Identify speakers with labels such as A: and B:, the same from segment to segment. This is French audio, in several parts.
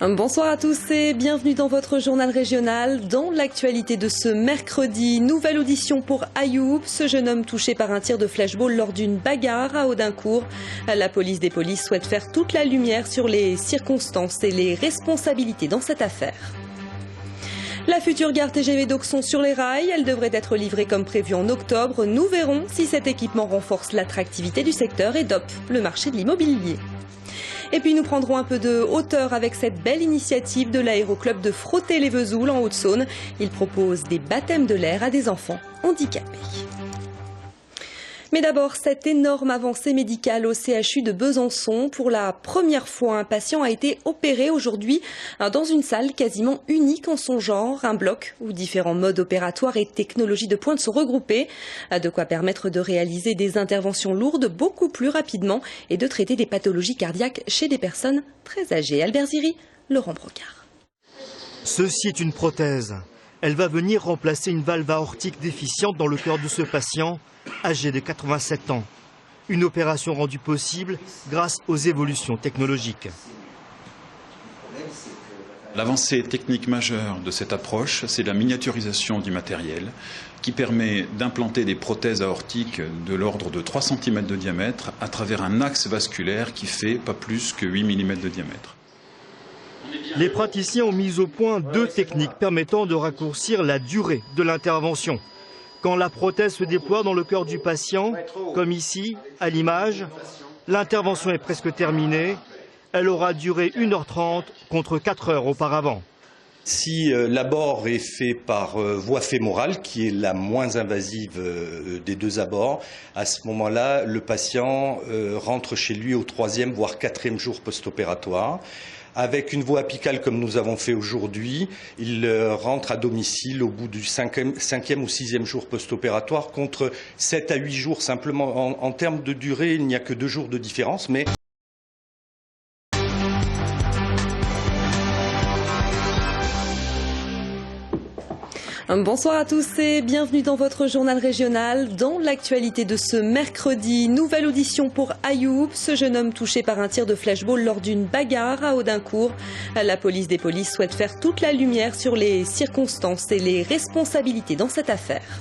A: Bonsoir à tous et bienvenue dans votre journal régional. Dans l'actualité de ce mercredi, nouvelle audition pour Ayoub, ce jeune homme touché par un tir de flashball lors d'une bagarre à Audincourt. La police des polices souhaite faire toute la lumière sur les circonstances et les responsabilités dans cette affaire. La future gare TGV d'Auxon sur les rails, elle devrait être livrée comme prévu en octobre. Nous verrons si cet équipement renforce l'attractivité du secteur et dope le marché de l'immobilier. Et puis nous prendrons un peu de hauteur avec cette belle initiative de l'aéroclub de Frotter-les-Vesoul en Haute-Saône. Il propose des baptêmes de l'air à des enfants handicapés. Mais d'abord, cette énorme avancée médicale au CHU de Besançon. Pour la première fois, un patient a été opéré aujourd'hui dans une salle quasiment unique en son genre. Un bloc où différents modes opératoires et technologies de pointe sont regroupés. De quoi permettre de réaliser des interventions lourdes beaucoup plus rapidement et de traiter des pathologies cardiaques chez des personnes très âgées. Albert Ziri, Laurent Brocard.
B: Ceci est une prothèse. Elle va venir remplacer une valve aortique déficiente dans le cœur de ce patient, âgé de 87 ans. Une opération rendue possible grâce aux évolutions technologiques.
C: L'avancée technique majeure de cette approche, c'est la miniaturisation du matériel qui permet d'implanter des prothèses aortiques de l'ordre de 3 cm de diamètre à travers un axe vasculaire qui fait pas plus que 8 mm de diamètre.
B: Les praticiens ont mis au point 2 techniques permettant de raccourcir la durée de l'intervention. Quand la prothèse se déploie dans le cœur du patient, comme ici, à l'image, l'intervention est presque terminée. Elle aura duré 1h30 contre 4 heures auparavant.
D: Si l'abord est fait par voie fémorale, qui est la moins invasive des 2 abords, à ce moment-là, le patient rentre chez lui au 3e voire 4e jour post-opératoire. Avec une voie apicale comme nous avons fait aujourd'hui, il rentre à domicile au bout du 5e ou 6e jour post-opératoire contre 7 à 8 jours simplement. En termes de durée, il n'y a que 2 jours de différence. Mais
A: Bonsoir à tous et bienvenue dans votre journal régional. Dans l'actualité de ce mercredi, nouvelle audition pour Ayoub, ce jeune homme touché par un tir de flashball lors d'une bagarre à Audincourt. La police des polices souhaite faire toute la lumière sur les circonstances et les responsabilités dans cette affaire.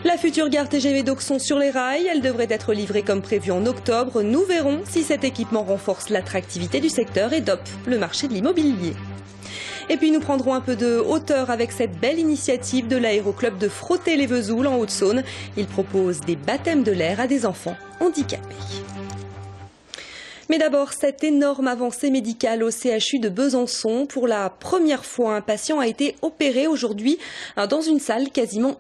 A: La future gare TGV d'Auxon sur les rails, elle devrait être livrée comme prévu en octobre. Nous verrons si cet équipement renforce l'attractivité du secteur et dope le marché de l'immobilier. Et puis nous prendrons un peu de hauteur avec cette belle initiative de l'aéroclub de Frotter-les-Vesoul en Haute-Saône. Il propose des baptêmes de l'air à des enfants handicapés. Mais d'abord, cette énorme avancée médicale au CHU de Besançon. Pour la première fois, un patient a été opéré aujourd'hui dans une salle quasiment